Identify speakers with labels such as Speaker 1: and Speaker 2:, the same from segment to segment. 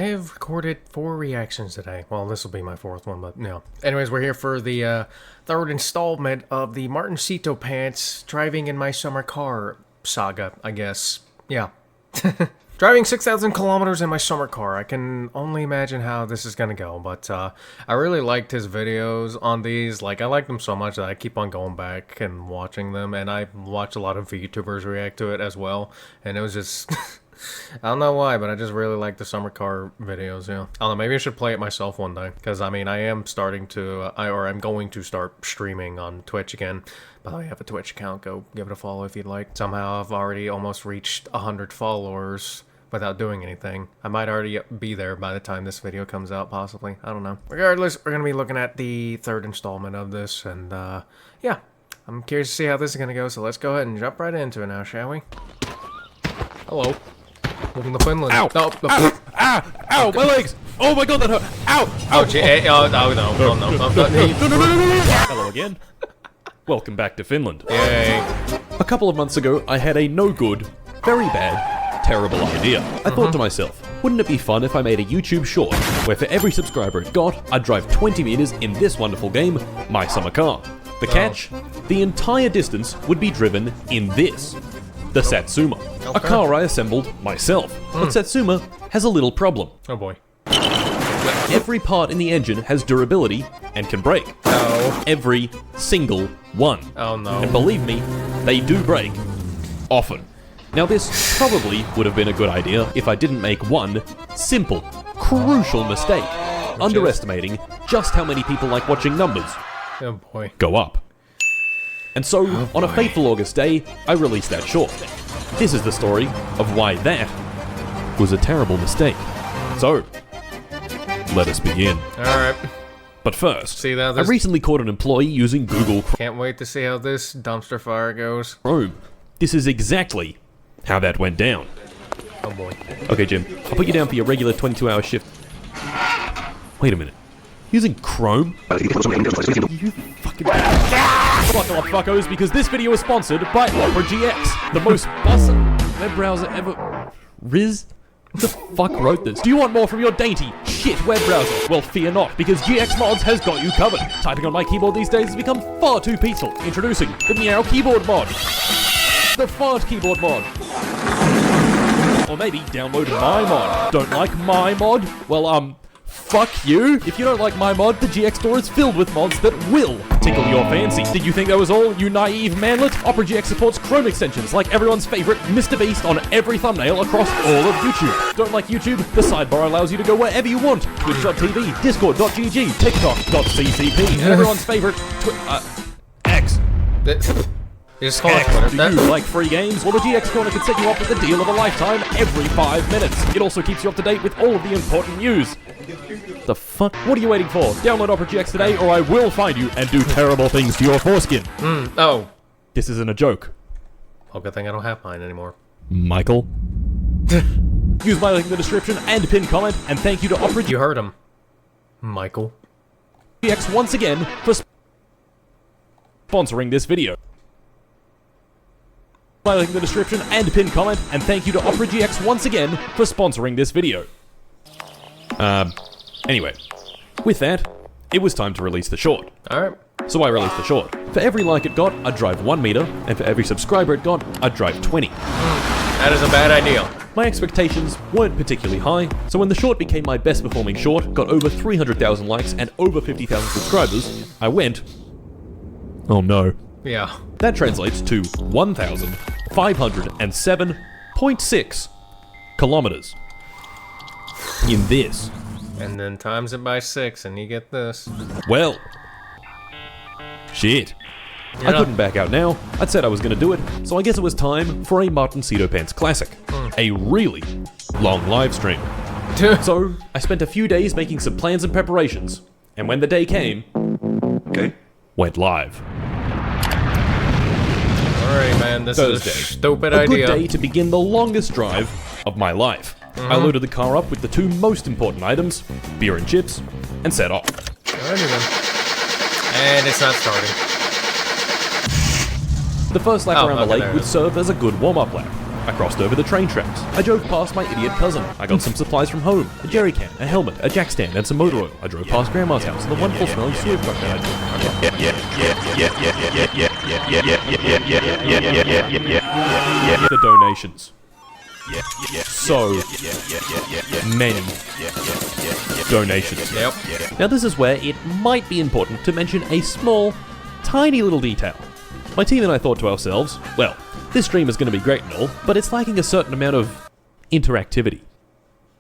Speaker 1: I have recorded 4 reactions today. Well, this will be my 4th one, but no. Anyways, we're here for the 3rd installment of the Martincito Pants Driving in My Summer Car saga, I guess. Yeah. Driving 6,000 kilometers in my summer car. I can only imagine how this is gonna go, but I really liked his videos on these. Like, I liked them so much that I keep on going back and watching them, and I watch a lot of YouTubers react to it as well, and it was just... I don't know why, but I just really like the summer car videos, yeah. I don't know, maybe I should play it myself one day, because, I mean, I am starting to, I'm going to start streaming on Twitch again. By the way, I have a Twitch account, go give it a follow if you'd like. Somehow I've already almost reached 100 followers without doing anything. I might already be there by the time this video comes out, possibly. I don't know. Regardless, we're going to be looking at the 3rd installment of this, and, yeah. I'm curious to see how this is going to go, so let's go ahead and jump right into it now, shall we? Hello. Welcome to Finland.
Speaker 2: Ow!
Speaker 1: No, no.
Speaker 2: Ah! Ah! Ow! Okay. My legs! Oh my god, that hurt! Ow! Ow!
Speaker 1: Oh, gee, oh, no, no.
Speaker 2: Hello again. Welcome back to Finland.
Speaker 1: Yay.
Speaker 2: A couple of months ago, I had a no good, very bad, terrible idea. I thought to myself, wouldn't it be fun if I made a YouTube short, where for every subscriber it got, I'd drive 20 meters in this wonderful game, My Summer Car. The catch? The entire distance would be driven in this. The Satsuma.
Speaker 1: Okay.
Speaker 2: A car I assembled myself. But Satsuma has a little problem.
Speaker 1: Oh boy.
Speaker 2: Every part in the engine has durability and can break.
Speaker 1: No.
Speaker 2: Every single one.
Speaker 1: Oh no.
Speaker 2: And believe me, they do break. Often. Now this probably would have been a good idea if I didn't make one simple, crucial mistake. Underestimating just how many people like watching numbers
Speaker 1: Oh boy.
Speaker 2: go up. And so, on a fateful August day, I released that short. This is the story of why that was a terrible mistake. So, let us begin.
Speaker 1: Alright.
Speaker 2: But first,
Speaker 1: See that?
Speaker 2: I recently caught an employee using Google
Speaker 1: Can't wait to see how this dumpster fire goes.
Speaker 2: Chrome. This is exactly how that went down.
Speaker 1: Oh boy.
Speaker 2: Okay, Jim, I'll put you down for your regular 22-hour shift. Wait a minute. Using Chrome? You fucking... Buckle up, fuckos, because this video is sponsored by Opera GX, the most bussin' web browser ever. Riz? Who the fuck wrote this? Do you want more from your dainty, shit web browser? Well, fear not, because GX Mods has got you covered. Typing on my keyboard these days has become far too peaceful. Introducing the Meow Keyboard Mod. The Fart Keyboard Mod. Or maybe download my mod. Don't like my mod? Well, fuck you. If you don't like my mod, the GX store is filled with mods that will tickle your fancy. Did you think that was all, you naive manlet? Opera GX supports Chrome extensions like everyone's favorite Mr. Beast on every thumbnail across all of YouTube. Don't like YouTube? The sidebar allows you to go wherever you want. Twitch.tv, Discord.gg, TikTok.ccp, and everyone's favorite X.
Speaker 1: You just call it Twitter.
Speaker 2: Do you like free games? Well, the GX Corner can set you up with the deal of a lifetime every 5 minutes. It also keeps you up to date with all of the important news. The fuck? What are you waiting for? Download Opera GX today, or I will find you and do terrible things to your foreskin.
Speaker 1: Oh.
Speaker 2: This isn't a joke.
Speaker 1: Oh, good thing I don't have mine anymore.
Speaker 2: Michael? Use my link in the description and pinned comment, and thank you to Opera
Speaker 1: You heard him. Michael.
Speaker 2: GX once again for sponsoring this video. My link in the description and pinned comment, and thank you to Opera GX once again for sponsoring this video. Anyway, with that, it was time to release the short.
Speaker 1: Alright.
Speaker 2: So I released the short. For every like it got, I'd drive 1 meter, and for every subscriber it got, I'd drive 20.
Speaker 1: That is a bad idea.
Speaker 2: My expectations weren't particularly high, so when the short became my best performing short, got over 300,000 likes and over 50,000 subscribers, I went, oh no.
Speaker 1: Yeah.
Speaker 2: That translates to 1,507.6 kilometers. In this.
Speaker 1: And then times it by 6 and you get this.
Speaker 2: Well. Shit. I couldn't back out now. I'd said I was gonna do it, so I guess it was time for a Martincito Pants Classic. A really long live stream. So, I spent a few days making some plans and preparations, and when the day came, went live.
Speaker 1: Alright, man, this
Speaker 2: Thursday.
Speaker 1: is a stupid
Speaker 2: A
Speaker 1: idea.
Speaker 2: good day to begin the longest drive of my life. I loaded the car up with the 2 most important items, beer and chips, and set off.
Speaker 1: Alrighty then. And it's not starting.
Speaker 2: The first lap around the
Speaker 1: okay,
Speaker 2: lake
Speaker 1: there it
Speaker 2: would
Speaker 1: is.
Speaker 2: serve as a good warm-up lap. I crossed over the train tracks. I drove past my idiot cousin. I got some supplies from home. A jerry can, a helmet, a jack stand, and some motor oil. I drove past Grandma's house and the wonderful smelling sewer truck that I took. The donations. So many donations.
Speaker 1: Yep.
Speaker 2: Now this is where it might be important to mention a small, tiny little detail. My team and I thought to ourselves, well, this stream is going to be great and all, but it's lacking a certain amount of interactivity.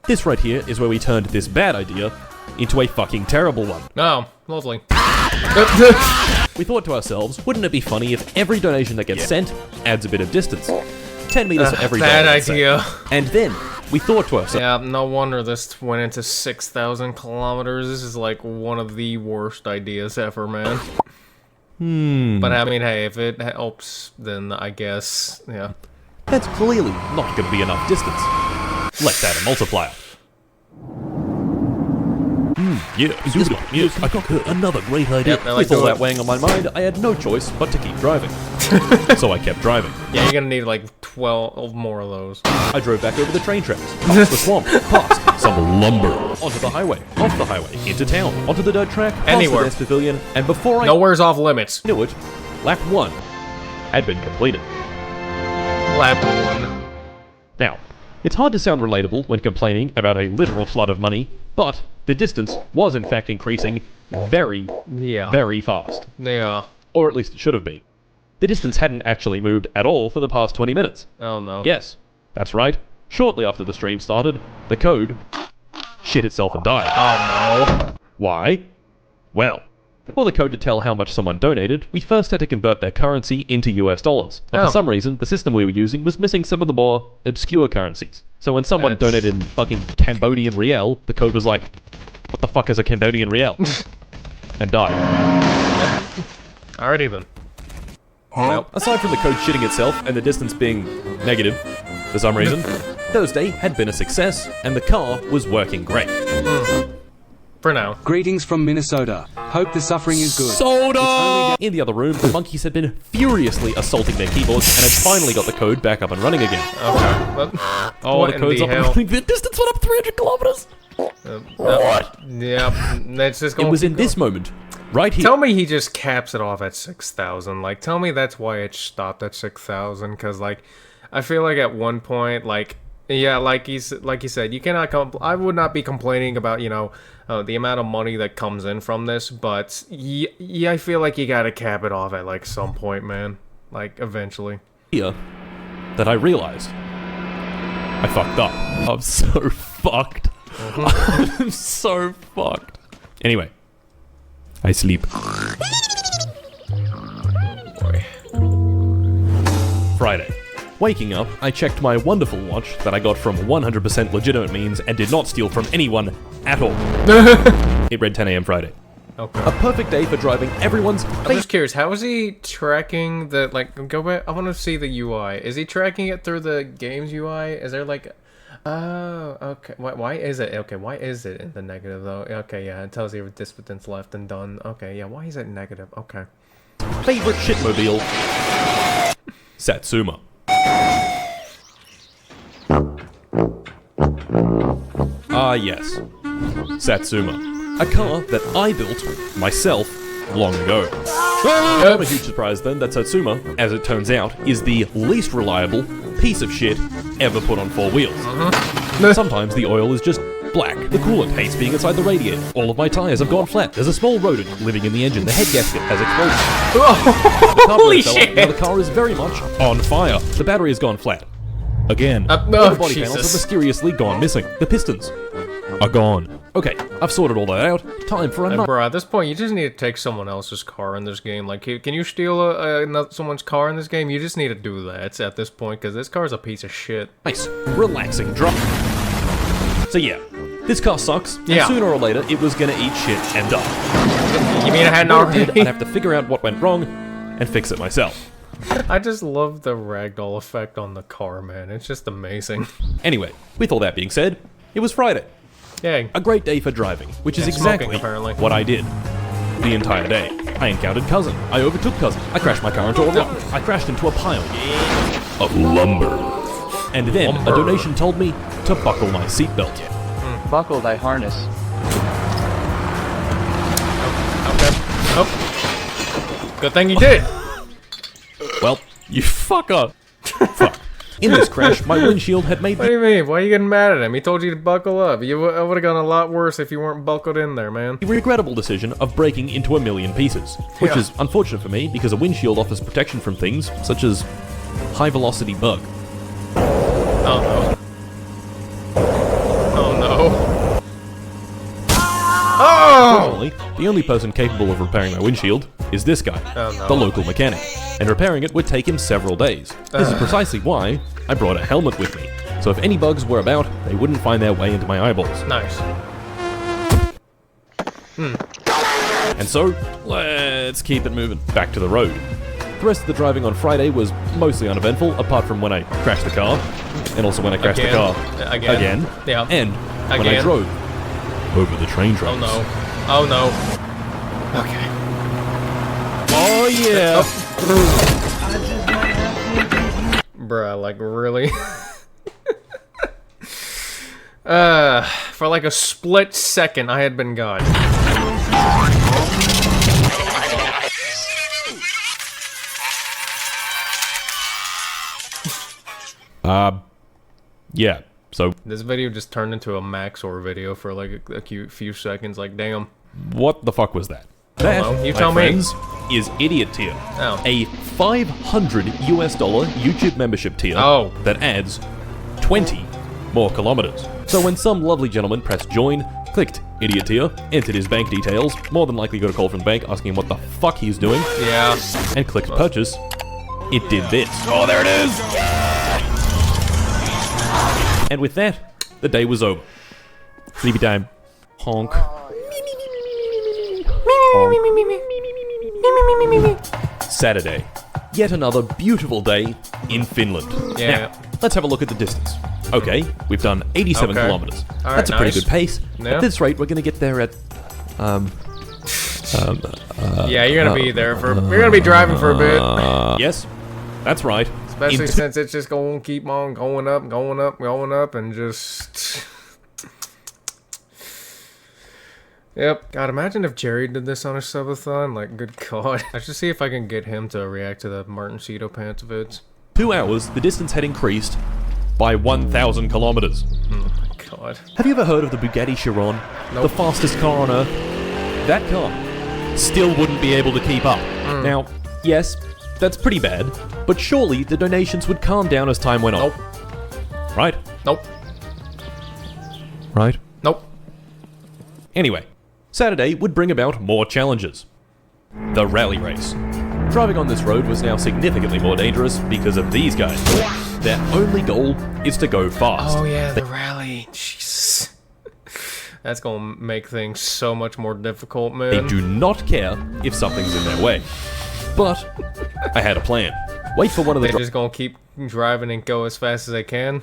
Speaker 2: This right here is where we turned this bad idea into a fucking terrible one.
Speaker 1: Oh, lovely.
Speaker 2: We thought to ourselves, wouldn't it be funny if every donation that gets sent adds a bit of distance? 10 meters for every
Speaker 1: bad
Speaker 2: dollar that's
Speaker 1: idea.
Speaker 2: sent. And then we thought to ourselves,
Speaker 1: Yeah, no wonder this went into 6,000 kilometers. This is like one of the worst ideas ever, man. But I mean, hey, if it helps, then I guess, yeah.
Speaker 2: that's clearly not going to be enough distance. Let's add a multiplier. Yes, I got another great idea.
Speaker 1: Yep, I like
Speaker 2: With all
Speaker 1: that.
Speaker 2: that weighing on my mind, I had no choice but to keep driving. So I kept driving.
Speaker 1: Yeah, you're gonna need like 12 more of those.
Speaker 2: I drove back over the train tracks, past the swamp, past some lumber, onto the highway, off the highway, into town, onto the dirt track, past
Speaker 1: Anywhere.
Speaker 2: the dance pavilion, and before I
Speaker 1: Nowhere's off limits.
Speaker 2: knew it, lap 1 had been completed.
Speaker 1: Lap 1.
Speaker 2: Now, it's hard to sound relatable when complaining about a literal flood of money, but the distance was in fact increasing very,
Speaker 1: Yeah.
Speaker 2: very fast.
Speaker 1: Yeah.
Speaker 2: Or at least it should have been. The distance hadn't actually moved at all for the past 20 minutes.
Speaker 1: Oh no.
Speaker 2: Yes, that's right. Shortly after the stream started, the code shit itself and died.
Speaker 1: Oh no.
Speaker 2: Why? Well, for the code to tell how much someone donated, we first had to convert their currency into US dollars. But
Speaker 1: Oh.
Speaker 2: for some reason, the system we were using was missing some of the more obscure currencies. So when someone
Speaker 1: That's-
Speaker 2: donated in fucking Cambodian riel, the code was like, what the fuck is a Cambodian riel? And died.
Speaker 1: Alrighty then.
Speaker 2: Well, aside from the code shitting itself and the distance being negative, for some reason, Thursday had been a success and the car was working great.
Speaker 1: For now.
Speaker 3: Greetings from Minnesota. Hope the suffering is good.
Speaker 2: Soda! In the other room, the monkeys had been furiously assaulting their keyboards and had finally got the code back up and running again.
Speaker 1: Okay. But,
Speaker 2: Oh,
Speaker 1: what
Speaker 2: the
Speaker 1: in
Speaker 2: code's
Speaker 1: the
Speaker 2: up and
Speaker 1: hell?
Speaker 2: running. The distance went up 300 kilometers!
Speaker 1: Yeah. That's just
Speaker 2: It
Speaker 1: going
Speaker 2: was in this moment, right here.
Speaker 1: Tell me he just caps it off at 6,000. Like, tell me that's why it stopped at 6,000. Because, like, I feel like at one point, like, yeah, like you said, you cannot I would not be complaining about, the amount of money that comes in from this. But, yeah, I feel like you gotta cap it off at, like, some point, man. Like, eventually.
Speaker 2: Here, that I realized I fucked up. I'm so fucked. I'm so fucked. Anyway, I sleep.
Speaker 1: Boy.
Speaker 2: Friday. Waking up, I checked my wonderful watch that I got from 100% legitimate means and did not steal from anyone at all. It read 10 a.m. Friday.
Speaker 1: Okay.
Speaker 2: A perfect day for driving everyone's
Speaker 1: I'm just curious, how is he tracking the, like, go back, I want to see the UI. Is he tracking it through the game's UI? Is there, like, oh, okay, why is it, okay, why is it in the negative, though? Okay, yeah, it tells you distance left and done. Okay, yeah, why is it negative? Okay.
Speaker 2: favorite shitmobile, Satsuma. Ah, yes. Satsuma. A car that I built myself long ago. Not a huge surprise then that Satsuma, as it turns out, is the least reliable piece of shit ever put on 4 wheels. Sometimes the oil is just black. The coolant hates being inside the radiator. All of my tires have gone flat. There's a small rodent living in the engine. The head gasket has exploded. The
Speaker 1: Holy
Speaker 2: carburetor fell off.
Speaker 1: shit!
Speaker 2: Now the car is very much on fire. The battery has gone flat. Again.
Speaker 1: Oh,
Speaker 2: All the body panels have
Speaker 1: Jesus.
Speaker 2: mysteriously gone missing. The pistons are gone. Okay, I've sorted all that out. Time for a night.
Speaker 1: Bro, at this point, you just need to take someone else's car in this game. Like, can you steal someone's car in this game? You just need to do that at this point, because this car's a piece of shit.
Speaker 2: Nice, relaxing drive. So yeah, this car sucks, and
Speaker 1: Yeah.
Speaker 2: sooner or later it was gonna eat shit and die.
Speaker 1: You mean I hadn't
Speaker 2: When it did,
Speaker 1: already?
Speaker 2: I'd have to figure out what went wrong and fix it myself.
Speaker 1: I just love the ragdoll effect on the car, man. It's just amazing.
Speaker 2: Anyway, with all that being said, it was Friday.
Speaker 1: Yay.
Speaker 2: A great day for driving, which is
Speaker 1: And smoking,
Speaker 2: exactly
Speaker 1: apparently.
Speaker 2: what I did. The entire day. I encountered Cousin. I overtook Cousin. I crashed my car into a rock. I crashed into a pile of lumber. And then a donation told me to buckle my seatbelt.
Speaker 4: Buckle thy harness.
Speaker 1: Okay. Oh. Good thing you did.
Speaker 2: Well, you fucker. Fuck. In this crash, my windshield had made
Speaker 1: What do you mean? Why are you getting mad at him? He told you to buckle up. It would have gone a lot worse if you weren't buckled in there, man.
Speaker 2: the regrettable decision of breaking into a million pieces, which is unfortunate for me because a windshield offers protection from things such as high-velocity bug.
Speaker 1: Oh no. Oh no. Oh!
Speaker 2: Fortunately, the only person capable of repairing my windshield is this guy, the local mechanic, and repairing it would take him several days. This is precisely why I brought a helmet with me, so if any bugs were about, they wouldn't find their way into my eyeballs.
Speaker 1: Nice.
Speaker 2: And so, let's keep it moving. Back to the road. The rest of the driving on Friday was mostly uneventful, apart from when I crashed the car, and also when I crashed the car again,
Speaker 1: Yeah.
Speaker 2: and when I drove over the train tracks.
Speaker 1: Oh no. Oh no. Okay.
Speaker 2: Oh yeah!
Speaker 1: Bruh, like really? For like a split second, I had been gone.
Speaker 2: Yeah, so
Speaker 1: This video just turned into a Maxor video for like a few seconds. Like, damn.
Speaker 2: what the fuck was that? That,
Speaker 1: know. You
Speaker 2: my
Speaker 1: tell me.
Speaker 2: friends, is Idiot Tier.
Speaker 1: Oh.
Speaker 2: A $500 YouTube membership tier
Speaker 1: Oh.
Speaker 2: that adds 20 more kilometers. So when some lovely gentleman pressed join, clicked Idiot Tier, entered his bank details, more than likely got a call from the bank asking him what the fuck he's doing,
Speaker 1: Yeah.
Speaker 2: and clicked purchase, it did this. Oh, there it is! And with that, the day was over. Sleepy time. Honk. Saturday. Yet another beautiful day in Finland.
Speaker 1: Yeah.
Speaker 2: Now, let's have a look at the distance. Okay, we've done 87
Speaker 1: Okay.
Speaker 2: kilometers.
Speaker 1: All right,
Speaker 2: That's a pretty
Speaker 1: nice.
Speaker 2: good pace.
Speaker 1: Yeah.
Speaker 2: At this rate, we're gonna get there at
Speaker 1: Yeah, you're gonna be there for. You're gonna be driving for a bit.
Speaker 2: yes, that's right.
Speaker 1: Especially
Speaker 2: In
Speaker 1: since it's just going to keep on going up, and just. Yep. God, imagine if Jerry did this on a subathon. Like, good God. I should see if I can get him to react to the Martin Cito pants vids.
Speaker 2: 2 hours, the distance had increased by 1,000 kilometers.
Speaker 1: God.
Speaker 2: Have you ever heard of the Bugatti Chiron?
Speaker 1: Nope.
Speaker 2: The fastest car on Earth? That car still wouldn't be able to keep up. Now, yes, that's pretty bad, but surely the donations would calm down as time went on.
Speaker 1: Nope.
Speaker 2: Right?
Speaker 1: Nope.
Speaker 2: Right?
Speaker 1: Nope.
Speaker 2: Anyway, Saturday would bring about more challenges. The rally race. Driving on this road was now significantly more dangerous because of these guys. Their only goal is to go fast.
Speaker 1: Oh, yeah, the rally. Jesus. That's gonna make things so much more difficult, man.
Speaker 2: They do not care if something's in their way. But I had a plan. Wait for one of the
Speaker 1: They're just gonna keep driving and go as fast as they can.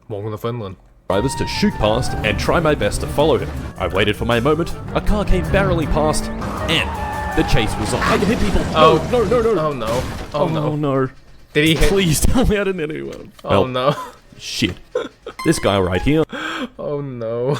Speaker 1: Welcome to Finland.
Speaker 2: drivers to shoot past and try my best to follow him. I waited for my moment, a car came barreling past, and the chase was on. I can hit people.
Speaker 1: Oh.
Speaker 2: No.
Speaker 1: Oh no. Oh no.
Speaker 2: no.
Speaker 1: Did he hit?
Speaker 2: Please tell me I didn't hit anyone.
Speaker 1: Oh
Speaker 2: Well,
Speaker 1: no.
Speaker 2: shit. This guy right here.
Speaker 1: Oh no.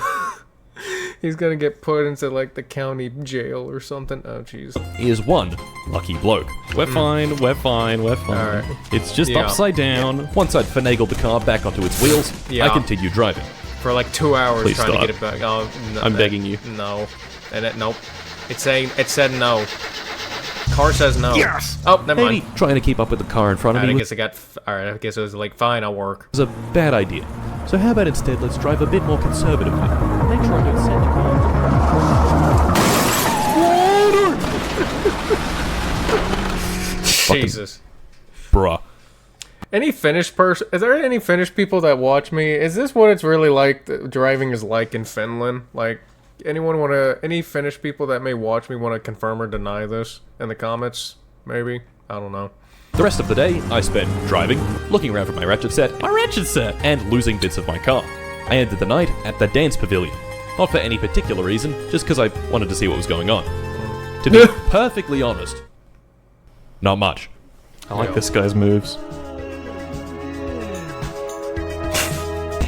Speaker 1: He's gonna get put into like the county jail or something. Oh jeez.
Speaker 2: Is one lucky bloke. We're fine, we're fine.
Speaker 1: Alright.
Speaker 2: It's just
Speaker 1: Yeah.
Speaker 2: upside down. Once I'd finagled the car back onto its wheels,
Speaker 1: Yeah.
Speaker 2: I continued driving.
Speaker 1: For like 2 hours
Speaker 2: Please
Speaker 1: trying
Speaker 2: stop.
Speaker 1: to get it back. Oh, no,
Speaker 2: I'm begging you.
Speaker 1: No. And it, nope. It said no. Car says no. Yes. Oh, never
Speaker 2: Maybe
Speaker 1: mind.
Speaker 2: trying to keep up with the car in front of
Speaker 1: Alright,
Speaker 2: me
Speaker 1: I
Speaker 2: was
Speaker 1: guess it got. Alright, I guess it was like fine. I'll work.
Speaker 2: a bad idea. So how about instead let's drive a bit more conservatively. Make sure I don't send the car.
Speaker 1: Jesus.
Speaker 2: Bruh.
Speaker 1: Any Finnish person? Is there any Finnish people that watch me? Is this what it's really like? Driving is like in Finland? Like, anyone want to? Any Finnish people that may watch me want to confirm or deny this in the comments? Maybe. I don't know.
Speaker 2: The rest of the day, I spent driving, looking around for my ratchet set, and losing bits of my car. I ended the night at the dance pavilion. Not for any particular reason, just because I wanted to see what was going on. To be perfectly honest, not much. I like this guy's moves.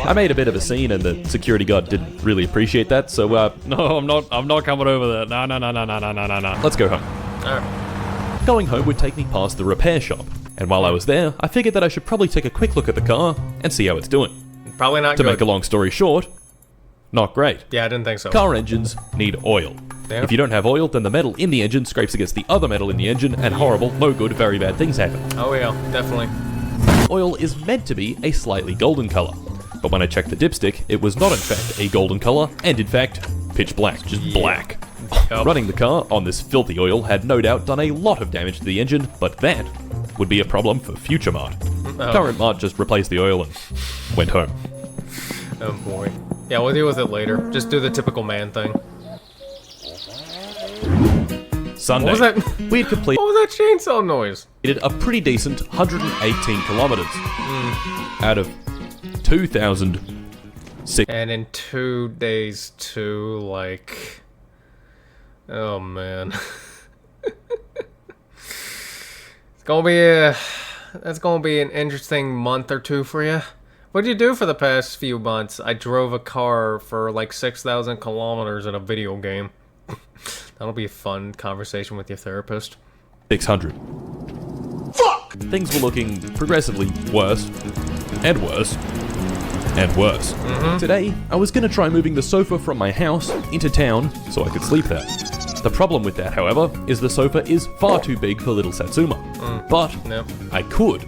Speaker 2: I made a bit of a scene, and the security guard didn't really appreciate that, so, no, I'm not coming over there. No. Let's go home.
Speaker 1: Alright.
Speaker 2: Going home would take me past the repair shop, and while I was there, I figured that I should probably take a quick look at the car and see how it's doing.
Speaker 1: Probably not
Speaker 2: To
Speaker 1: good.
Speaker 2: make a long story short, not great.
Speaker 1: Yeah, I didn't think so.
Speaker 2: Car engines need oil.
Speaker 1: Yeah.
Speaker 2: If you don't have oil, then the metal in the engine scrapes against the other metal in the engine, and horrible, no good, very bad things happen.
Speaker 1: Oh yeah, definitely.
Speaker 2: Oil is meant to be a slightly golden color, but when I checked the dipstick, it was not in fact a golden color, and in fact, pitch black, just black.
Speaker 1: Yup.
Speaker 2: Running the car on this filthy oil had no doubt done a lot of damage to the engine, but that would be a problem for future Mart.
Speaker 1: Oh.
Speaker 2: Current Mart just replaced the oil and went home.
Speaker 1: Oh boy. Yeah, we'll deal with it later. Just do the typical man thing.
Speaker 2: Sunday,
Speaker 1: What was that?
Speaker 2: we had completed
Speaker 1: What was that chainsaw noise?
Speaker 2: a pretty decent 118 kilometers out of 2,006.
Speaker 1: And in 2 days too, like... Oh man. It's gonna be that's gonna be an interesting month or two for you. What did you do for the past few months? I drove a car for like 6,000 kilometers in a video game. That'll be a fun conversation with your therapist.
Speaker 2: 600. Fuck! Things were looking progressively worse, and worse, and worse. Today, I was gonna try moving the sofa from my house into town so I could sleep there. The problem with that, however, is the sofa is far too big for little Satsuma. But
Speaker 1: Yep.
Speaker 2: I could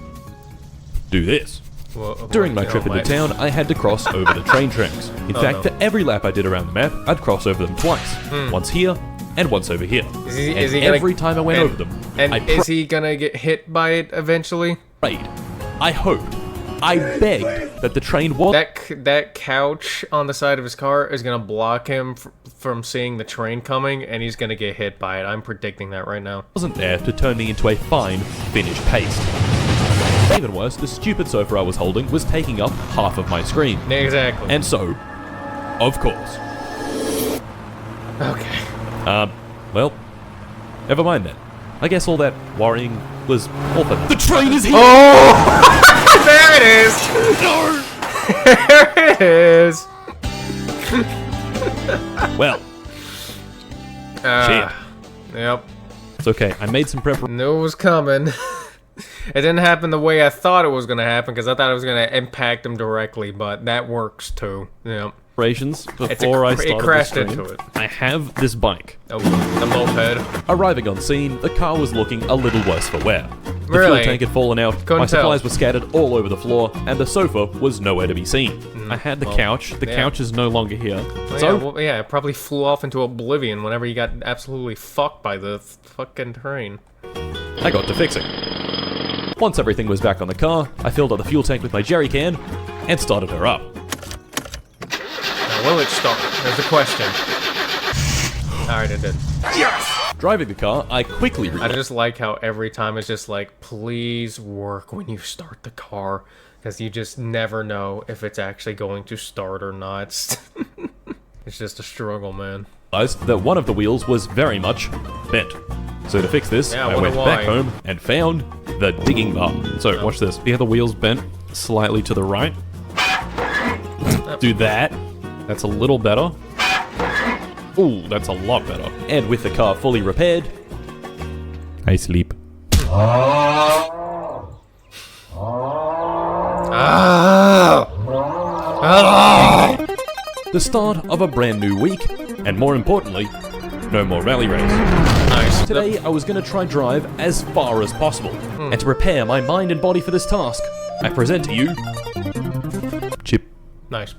Speaker 2: do this.
Speaker 1: Well,
Speaker 2: During my
Speaker 1: you know,
Speaker 2: trip into
Speaker 1: mate.
Speaker 2: town, I had to cross over the train tracks. In fact,
Speaker 1: no.
Speaker 2: for every lap I did around the map, I'd cross over them twice. Once here, and once over here.
Speaker 1: Is he
Speaker 2: And
Speaker 1: gonna-
Speaker 2: every time I went over them,
Speaker 1: And
Speaker 2: I
Speaker 1: is he gonna get hit by it eventually?
Speaker 2: prayed. I hoped. I begged that the train
Speaker 1: That couch on the side of his car is gonna block him from seeing the train coming, and he's gonna get hit by it. I'm predicting that right now.
Speaker 2: wasn't there to turn me into a fine, finished paste. Even worse, the stupid sofa I was holding was taking up half of my screen.
Speaker 1: Exactly.
Speaker 2: And so, of course,
Speaker 1: Okay.
Speaker 2: well, never mind then. I guess all that worrying was all for the train is here!
Speaker 1: Oh! There it is! There it is!
Speaker 2: Well, shit.
Speaker 1: Yep.
Speaker 2: It's okay. I made some preparation.
Speaker 1: Knew it was coming. It didn't happen the way I thought it was gonna happen, because I thought it was gonna impact him directly, but that works too. Yeah.
Speaker 2: Before I started
Speaker 1: it crashed
Speaker 2: the stream.
Speaker 1: into it.
Speaker 2: I have this bike.
Speaker 1: Oh, the moped.
Speaker 2: Arriving on scene, the car was looking a little worse for wear. The
Speaker 1: Really?
Speaker 2: fuel tank had fallen out,
Speaker 1: Couldn't
Speaker 2: my supplies
Speaker 1: tell.
Speaker 2: were scattered all over the floor, and the sofa was nowhere to be seen. I had the couch. The
Speaker 1: yeah.
Speaker 2: couch is no longer here.
Speaker 1: Well,
Speaker 2: So,
Speaker 1: yeah, well, yeah, it probably flew off into oblivion whenever you got absolutely fucked by the fucking train.
Speaker 2: I got to fixing. Once everything was back on the car, I filled up the fuel tank with my jerry can and started her up.
Speaker 1: Now, will it start? There's the question. Alright, it did.
Speaker 2: Driving the car, I quickly
Speaker 1: I
Speaker 2: realized
Speaker 1: just like how every time it's just like, please work when you start the car, because you just never know if it's actually going to start or not. It's just a struggle, man.
Speaker 2: that one of the wheels was very much bent. So to fix this,
Speaker 1: Yeah, I
Speaker 2: I
Speaker 1: wonder
Speaker 2: went
Speaker 1: why.
Speaker 2: back home and found the digging bar. So watch this. The other wheel's bent slightly to the right. Do that. That's a little better. Ooh, that's a lot better. And with the car fully repaired, I sleep. The start of a brand new week, and more importantly, no more rally race.
Speaker 1: Nice.
Speaker 2: Today, I was going to try drive as far as possible, and to prepare my mind and body for this task, I present to you Chip.
Speaker 1: Nice.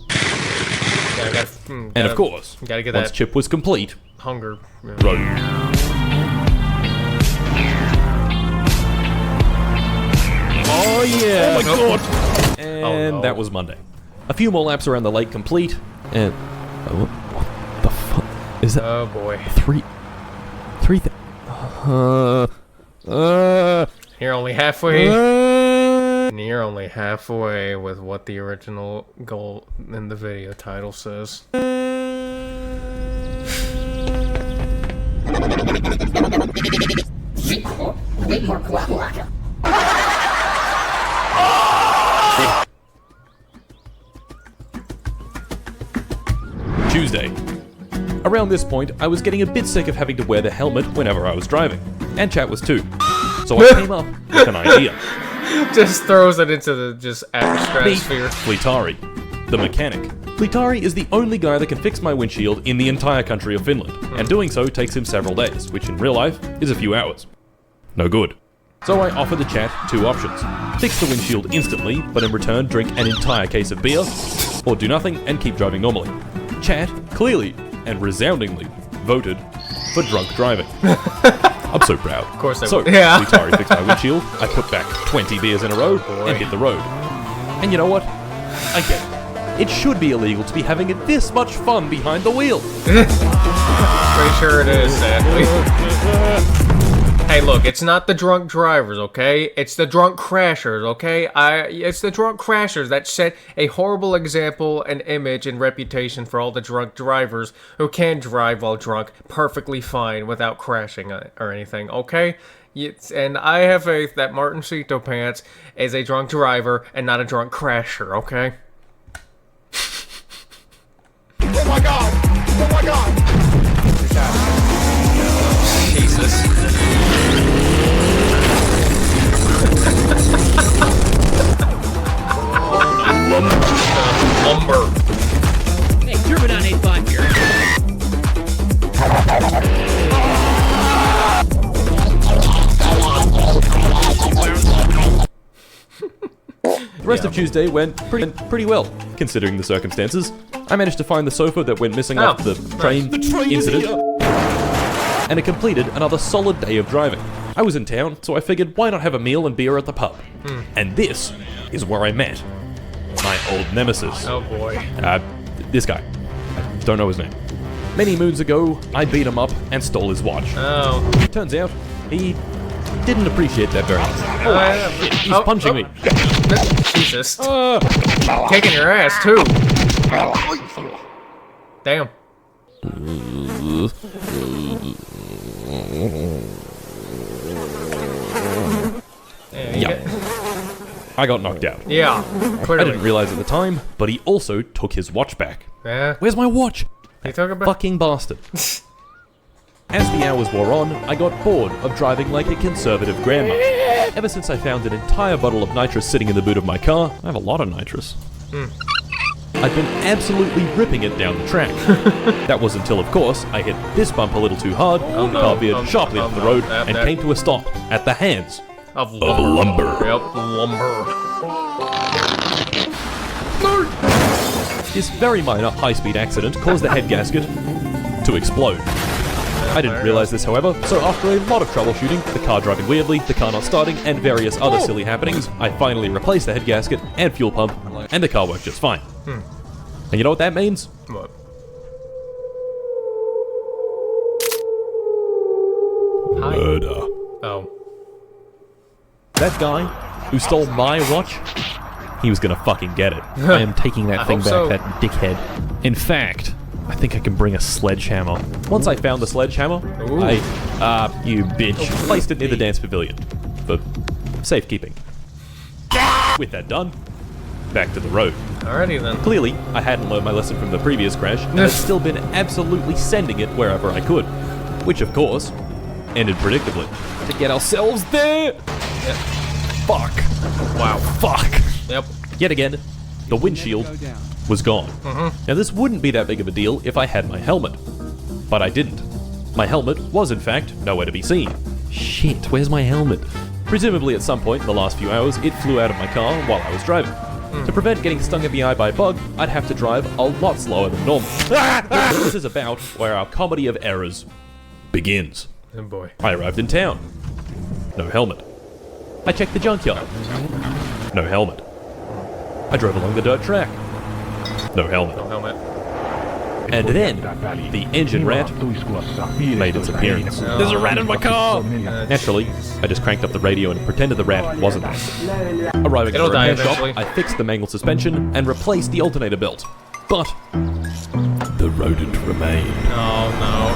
Speaker 1: Yeah, I gotta,
Speaker 2: And of course,
Speaker 1: gotta get
Speaker 2: once
Speaker 1: that
Speaker 2: Chip was complete,
Speaker 1: hunger. Yeah.
Speaker 2: road. Oh yeah! Oh my god! And
Speaker 1: no.
Speaker 2: that was Monday. A few more laps around the lake complete, and what the fuck is that?
Speaker 1: Oh boy.
Speaker 2: Three.
Speaker 1: You're only halfway. You're only halfway with what the original goal in the video title says.
Speaker 2: Tuesday. Around this point, I was getting a bit sick of having to wear the helmet whenever I was driving, and chat was too. So I came up with an idea.
Speaker 1: Just throws it into the stratosphere.
Speaker 2: Fleetari, the mechanic. Fleetari is the only guy that can fix my windshield in the entire country of Finland, and doing so takes him several days, which in real life is a few hours. No good. So I offer the chat 2 options. Fix the windshield instantly, but in return drink an entire case of beer, or do nothing and keep driving normally. Chat clearly and resoundingly voted for drunk driving. I'm so proud.
Speaker 1: Of course I
Speaker 2: so,
Speaker 1: would. Yeah.
Speaker 2: Fleetari fixed my windshield, I put back 20 beers in a row, and hit the road. And you know what? I get it. It should be illegal to be having this much fun behind the wheel.
Speaker 1: Pretty sure it is, sadly. Hey, look, it's not the drunk drivers, okay? It's the drunk crashers, okay? It's the drunk crashers that set a horrible example and image and reputation for all the drunk drivers who can drive while drunk perfectly fine without crashing or anything, okay? And I have faith that Martin Cito Pants is a drunk driver and not a drunk crasher, okay?
Speaker 5: Oh my god! Oh my god!
Speaker 1: Jesus. Lumber.
Speaker 6: Hey, German 85 here.
Speaker 2: The rest of Tuesday went pretty well, considering the circumstances. I managed to find the sofa that went missing after the train incident, and it completed another solid day of driving. I was in town, so I figured why not have a meal and beer at the pub. And this is where I met my old nemesis.
Speaker 1: Oh boy.
Speaker 2: This guy. I don't know his name. Many moons ago, I beat him up and stole his watch.
Speaker 1: Oh.
Speaker 2: Turns out, he didn't appreciate that very much.
Speaker 1: Oh,
Speaker 2: Shit, he's punching me.
Speaker 1: Jesus. Kicking your ass, too. Damn.
Speaker 2: I got knocked out.
Speaker 1: Yeah,
Speaker 2: I
Speaker 1: clearly.
Speaker 2: didn't realize at the time, but he also took his watch back.
Speaker 1: Yeah.
Speaker 2: Where's my watch?
Speaker 1: You talking about?
Speaker 2: Fucking bastard. As the hours wore on, I got bored of driving like a conservative grandma. Ever since I found an entire bottle of nitrous sitting in the boot of my car, I have a lot of nitrous. I'd been absolutely ripping it down the track. That was until, of course, I hit this bump a little too hard, the car veered sharply off the road, and came to a stop at the hands
Speaker 1: Of
Speaker 2: lumber.
Speaker 1: Yep, lumber.
Speaker 2: This very minor high-speed accident caused the head gasket to explode. I didn't realize this, however, so after a lot of troubleshooting, the car driving weirdly, the car not starting, and various other silly happenings, I finally replaced the head gasket and fuel pump, and the car worked just fine. And you know what that means?
Speaker 1: What? Hi.
Speaker 2: Murder.
Speaker 1: Oh.
Speaker 2: That guy who stole my watch, he was gonna fucking get it. I am taking that thing
Speaker 1: hope
Speaker 2: back,
Speaker 1: so.
Speaker 2: that dickhead. In fact, I think I can bring a sledgehammer. Once I found the sledgehammer,
Speaker 1: Ooh.
Speaker 2: you bitch, placed it near the dance pavilion for safekeeping. With that done, back to the road.
Speaker 1: Alrighty then.
Speaker 2: Clearly, I hadn't learned my lesson from the previous crash, and had still been absolutely sending it wherever I could. Which, of course, ended predictably. To get ourselves there!
Speaker 1: Yep.
Speaker 2: Fuck.
Speaker 1: Wow.
Speaker 2: Fuck.
Speaker 1: Yep.
Speaker 2: Yet again, the windshield was gone. Now this wouldn't be that big of a deal if I had my helmet. But I didn't. My helmet was in fact nowhere to be seen. Shit, where's my helmet? Presumably at some point in the last few hours, it flew out of my car while I was driving. To prevent getting stung in the eye by a bug, I'd have to drive a lot slower than normal. This is about where our comedy of errors begins.
Speaker 1: Oh boy.
Speaker 2: I arrived in town. No helmet. I checked the junkyard. No helmet. I drove along the dirt track. No helmet.
Speaker 1: No helmet.
Speaker 2: And then, the engine rat made its appearance. There's a rat in my car! Naturally, I just cranked up the radio and pretended the rat wasn't there. Arriving at
Speaker 1: It'll
Speaker 2: the
Speaker 1: die
Speaker 2: repair shop,
Speaker 1: eventually.
Speaker 2: I fixed the mangled suspension and replaced the alternator belt. But, the rodent remained.
Speaker 1: Oh no.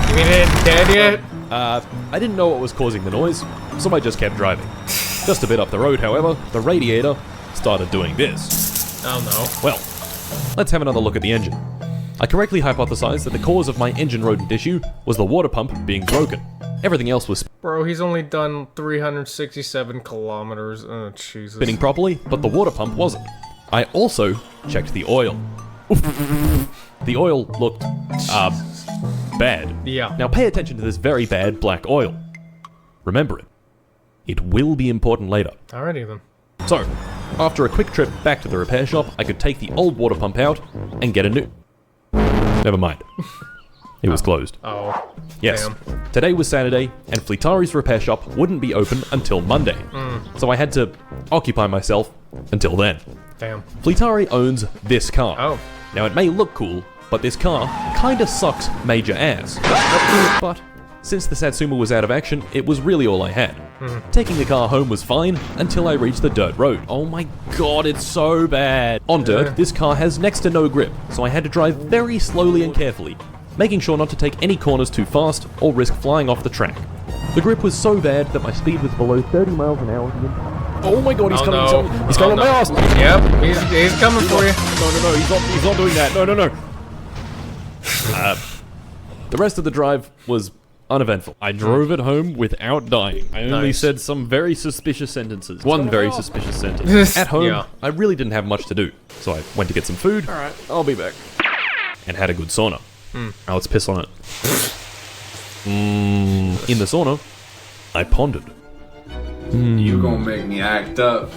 Speaker 1: You mean it ain't dead yet?
Speaker 2: I didn't know what was causing the noise, so I just kept driving. Just a bit up the road, however, the radiator started doing this.
Speaker 1: Oh no.
Speaker 2: Well, let's have another look at the engine. I correctly hypothesized that the cause of my engine rodent issue was the water pump being broken. Everything else was
Speaker 1: Bro, he's only done 367 kilometers. Oh, Jesus.
Speaker 2: spinning properly, but the water pump wasn't. I also checked the oil. Oof. The oil looked, bad.
Speaker 1: Yeah.
Speaker 2: Now pay attention to this very bad black oil. Remember it. It will be important later.
Speaker 1: Alrighty then.
Speaker 2: So, after a quick trip back to the repair shop, I could take the old water pump out and get a new... Never mind. It was closed.
Speaker 1: Oh.
Speaker 2: Yes.
Speaker 1: Damn.
Speaker 2: Today was Saturday, and Fleetari's repair shop wouldn't be open until Monday. So I had to occupy myself until then.
Speaker 1: Damn.
Speaker 2: Fleetari owns this car.
Speaker 1: Oh.
Speaker 2: Now it may look cool, but this car kinda sucks major ass. But since the Satsuma was out of action, it was really all I had. Taking the car home was fine until I reached the dirt road. Oh my god, it's so bad. On dirt, this car has next to no grip, so I had to drive very slowly and carefully, making sure not to take any corners too fast or risk flying off the track. The grip was so bad that my speed was below 30 miles an hour. Oh my god, he's coming!
Speaker 1: No.
Speaker 2: He's coming on my ass!
Speaker 1: Yep, he's coming for you.
Speaker 2: No, he's not doing that. No. The rest of the drive was uneventful. I drove it home without dying. I only
Speaker 1: Nice.
Speaker 2: said some very suspicious sentences. One very suspicious sentence. At home,
Speaker 1: Yeah.
Speaker 2: I really didn't have much to do, so I went to get some food. Alright, I'll be back. And had a good sauna. Now let's piss on it. In the sauna, I pondered.
Speaker 7: You gonna make me act up.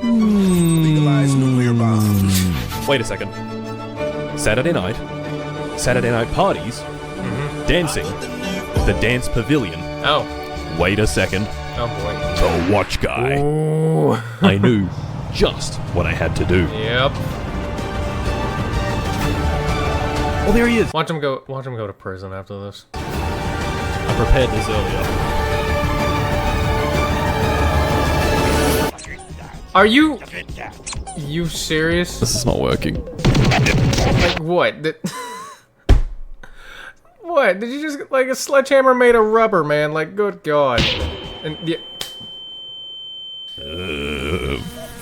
Speaker 5: Legalize nuclear bombs.
Speaker 2: Wait a second. Saturday night parties, dancing, the dance pavilion.
Speaker 1: Oh.
Speaker 2: Wait a second.
Speaker 1: Oh boy.
Speaker 2: The watch guy.
Speaker 1: Ooh.
Speaker 2: I knew just what I had to do.
Speaker 1: Yep.
Speaker 2: Oh, there he is.
Speaker 1: Watch him go to prison after this.
Speaker 2: I prepared this earlier.
Speaker 1: Are you serious?
Speaker 2: This is not working.
Speaker 1: Like what? What? Did you just like a sledgehammer made of rubber, man? Like good god. And yeah.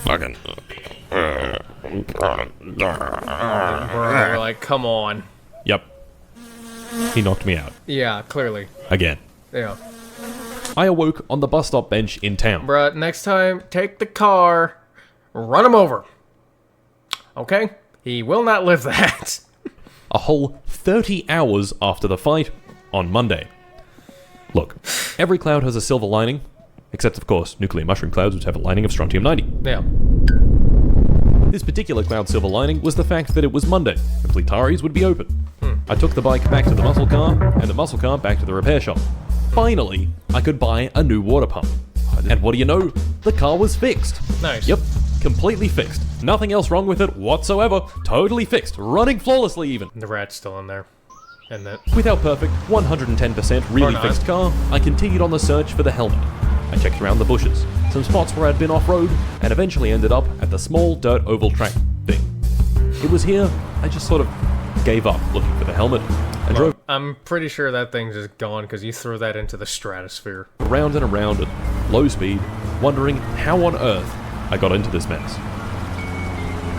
Speaker 2: Fucking.
Speaker 1: Bro, like come on.
Speaker 2: Yep. He knocked me out.
Speaker 1: Yeah, clearly.
Speaker 2: Again.
Speaker 1: Yeah.
Speaker 2: I awoke on the bus stop bench in town.
Speaker 1: Bruh, next time, take the car, run him over. Okay? He will not live that.
Speaker 2: A whole 30 hours after the fight on Monday. Look, every cloud has a silver lining, except of course nuclear mushroom clouds, which have a lining of strontium-90.
Speaker 1: Yeah.
Speaker 2: This particular cloud's silver lining was the fact that it was Monday, and Fleetari's would be open. I took the bike back to the muscle car, and the muscle car back to the repair shop. Finally, I could buy a new water pump. And what do you know? The car was fixed.
Speaker 1: Nice.
Speaker 2: Yep, completely fixed. Nothing else wrong with it whatsoever. Totally fixed. Running flawlessly even.
Speaker 1: The rat's still in there. And that.
Speaker 2: Without perfect, 110% really
Speaker 1: not.
Speaker 2: fixed car, I continued on the search for the helmet. I checked around the bushes, some spots where I'd been off-road, and eventually ended up at the small dirt oval track thing. It was here, I just sort of gave up looking for the helmet, and drove
Speaker 1: I'm pretty sure that thing's just gone because you threw that into the stratosphere.
Speaker 2: around and around at low speed, wondering how on earth I got into this mess.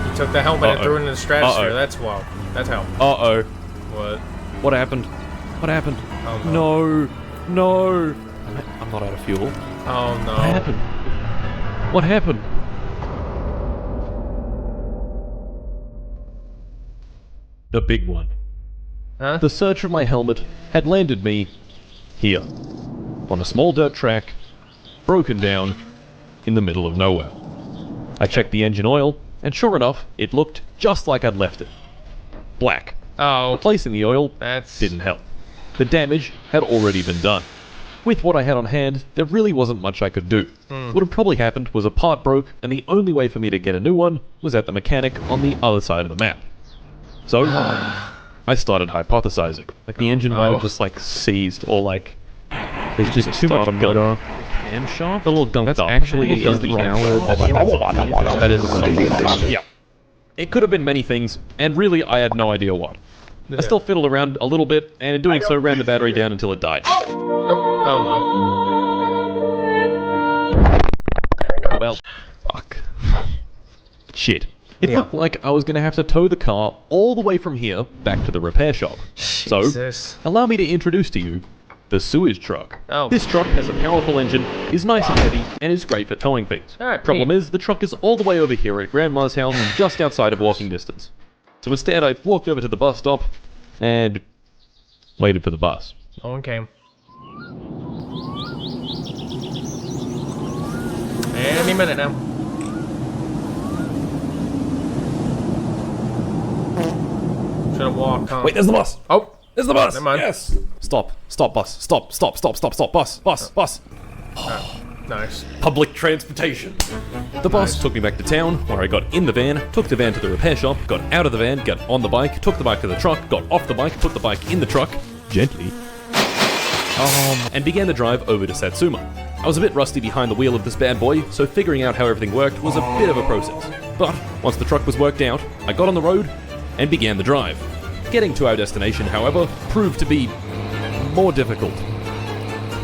Speaker 1: You took the helmet and
Speaker 2: Uh-oh.
Speaker 1: threw it into the stratosphere.
Speaker 2: Uh-oh.
Speaker 1: That's wow. That's how.
Speaker 2: Uh-oh.
Speaker 1: What?
Speaker 2: What happened? What happened?
Speaker 1: Oh,
Speaker 2: No. No. I'm not out of fuel.
Speaker 1: Oh no.
Speaker 2: What happened? What happened? The big one.
Speaker 1: Huh?
Speaker 2: The search of my helmet had landed me here, on a small dirt track, broken down, in the middle of nowhere. I checked the engine oil, and sure enough, it looked just like I'd left it. Black.
Speaker 1: Oh.
Speaker 2: Replacing the oil
Speaker 1: That's.
Speaker 2: didn't help. The damage had already been done. With what I had on hand, there really wasn't much I could do. What had probably happened was a part broke, and the only way for me to get a new one was at the mechanic on the other side of the map. So, I started hypothesizing. Like the engine might have just like seized, or like there's just too much gunk. Cam shaft? The little gunk that's actually is the that is yeah. It could have been many things, and really I had no idea what. I still fiddled around a little bit, and in doing so ran the battery down until it died.
Speaker 1: Oh no.
Speaker 2: Well, fuck. Shit. It looked like I was going to have to tow the car all the way from here back to the repair shop.
Speaker 1: Jesus.
Speaker 2: So, allow me to introduce to you the sewage truck.
Speaker 1: Oh.
Speaker 2: This truck has a powerful engine, is nice and heavy, and is great for towing things.
Speaker 1: Alright,
Speaker 2: Problem
Speaker 1: neat.
Speaker 2: is, the truck is all the way over here at Grandma's house, just outside of walking distance. So instead, I walked over to the bus stop and waited for the bus.
Speaker 1: No one came. Any minute now. Should have walked, huh?
Speaker 2: Wait, there's the bus!
Speaker 1: Oh!
Speaker 2: There's the bus!
Speaker 1: Never mind.
Speaker 2: Yes! Stop, bus, stop, bus.
Speaker 1: Nice.
Speaker 2: Public transportation. The bus took me back to town, where I got in the van, took the van to the repair shop, got out of the van, got on the bike, took the bike to the truck, got off the bike, put the bike in the truck, gently, and began the drive over to Satsuma. I was a bit rusty behind the wheel of this bad boy, so figuring out how everything worked was a bit of a process. But once the truck was worked out, I got on the road and began the drive. Getting to our destination, however, proved to be more difficult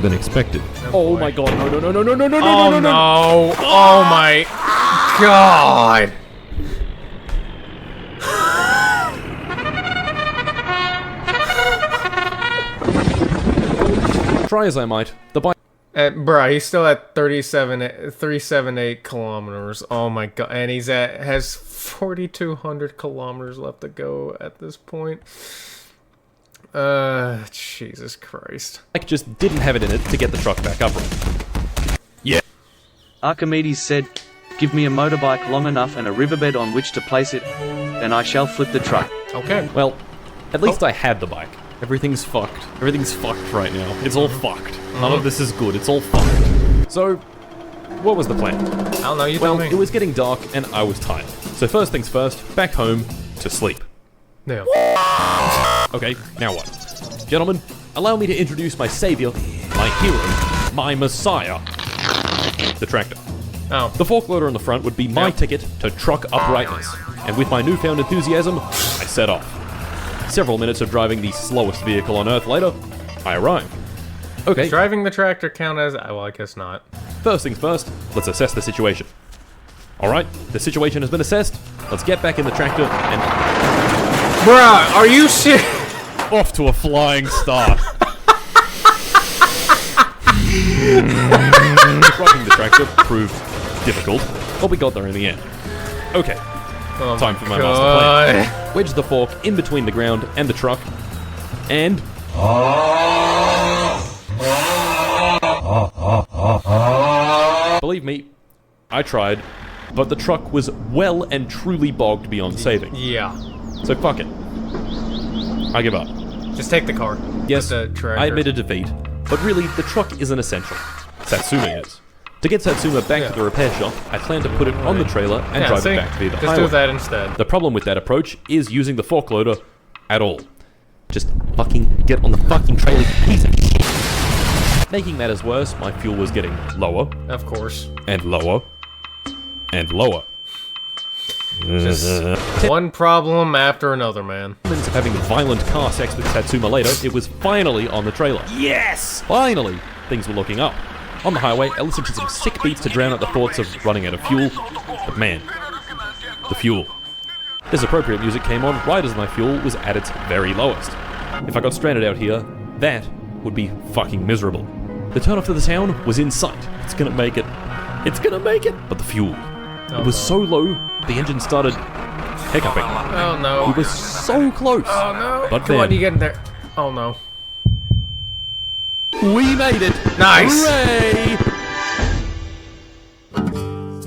Speaker 2: than expected. Oh my god, no.
Speaker 1: Oh no! Oh my god!
Speaker 2: Try as I might, the bike
Speaker 1: Bruh, he's still at 378 kilometers. Oh my god, and has 4,200 kilometers left to go at this point. Jesus Christ.
Speaker 2: just didn't have it in it to get the truck back upright.
Speaker 3: Archimedes said, "Give me a motorbike long enough and a riverbed on which to place it, and I shall flip the truck."
Speaker 1: Okay.
Speaker 2: Well, at least I had the bike. Everything's fucked. Everything's fucked right now. It's all fucked. None of this is good. It's all fucked. So, what was the plan?
Speaker 1: I don't know, you
Speaker 2: Well,
Speaker 1: tell me.
Speaker 2: it was getting dark and I was tired. So first things first, back home to sleep.
Speaker 1: Yeah.
Speaker 2: Okay, now what? Gentlemen, allow me to introduce my savior, my hero, my messiah, the tractor.
Speaker 1: Oh.
Speaker 2: The fork loader on the front would be my ticket to truck uprightness, and with my newfound enthusiasm, I set off. Several minutes of driving the slowest vehicle on Earth later, I arrived. Okay,
Speaker 1: Driving the tractor count as... Well, I guess not.
Speaker 2: first things first, let's assess the situation. Alright, the situation has been assessed, let's get back in the tractor and
Speaker 1: Bruh, are you serious?
Speaker 2: off to a flying start. Rocking the tractor proved difficult, but we got there in the end. Okay, time for my master plan. Wedge the fork in between the ground and the truck, and... Believe me, I tried, but the truck was well and truly bogged beyond saving.
Speaker 1: Yeah.
Speaker 2: So fuck it. I give up.
Speaker 1: Just take the car.
Speaker 2: Yes,
Speaker 1: The tractor.
Speaker 2: I admit a defeat, but really, the truck isn't essential. Satsuma is. To get Satsuma back to the repair shop, I plan to put it on the trailer and drive
Speaker 1: see?
Speaker 2: it back via the
Speaker 1: Just
Speaker 2: highway.
Speaker 1: do that instead.
Speaker 2: The problem with that approach is using the fork loader at all. Just fucking get on the fucking trailer, you piece of shit. Making matters worse, my fuel was getting lower,
Speaker 1: Of course.
Speaker 2: and lower, and lower.
Speaker 1: Just one problem after another, man.
Speaker 2: Of having violent car sex with Satsuma later, it was finally on the trailer. Yes! Finally, things were looking up. On the highway, I listened to some sick beats to drown out the thoughts of running out of fuel. But man, the fuel. This appropriate music came on right as my fuel was at its very lowest. If I got stranded out here, that would be fucking miserable. The turnoff to the town was in sight. It's gonna make it. It's gonna make it. But the fuel. It was so low, the engine started hiccuping.
Speaker 1: Oh no.
Speaker 2: We were so close.
Speaker 1: Oh no.
Speaker 2: But
Speaker 1: Come on,
Speaker 2: then-
Speaker 1: you getting there. Oh no.
Speaker 2: We made it!
Speaker 1: Nice.
Speaker 2: Hooray!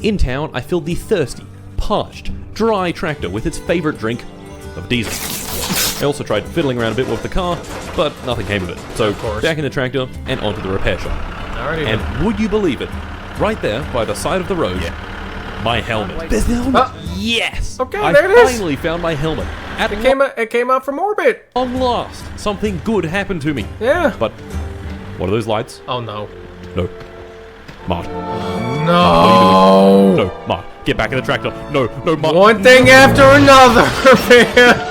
Speaker 2: In town, I filled the thirsty, parched, dry tractor with its favorite drink of diesel. I also tried fiddling around a bit with the car, but nothing came of it. So
Speaker 1: course.
Speaker 2: back in the tractor and onto the repair shop.
Speaker 1: Alrighty.
Speaker 2: And would you believe it? Right there, by the side of the road, my helmet. There's the helmet! Yes!
Speaker 1: Okay,
Speaker 2: I
Speaker 1: there it is.
Speaker 2: finally found my helmet. At
Speaker 1: It came out from orbit.
Speaker 2: long last, something good happened to me.
Speaker 1: Yeah.
Speaker 2: But what are those lights?
Speaker 1: Oh no.
Speaker 2: No. Mart.
Speaker 1: No.
Speaker 2: No, Mart. Get back in the tractor. No, no, Mart.
Speaker 1: One thing after another, man.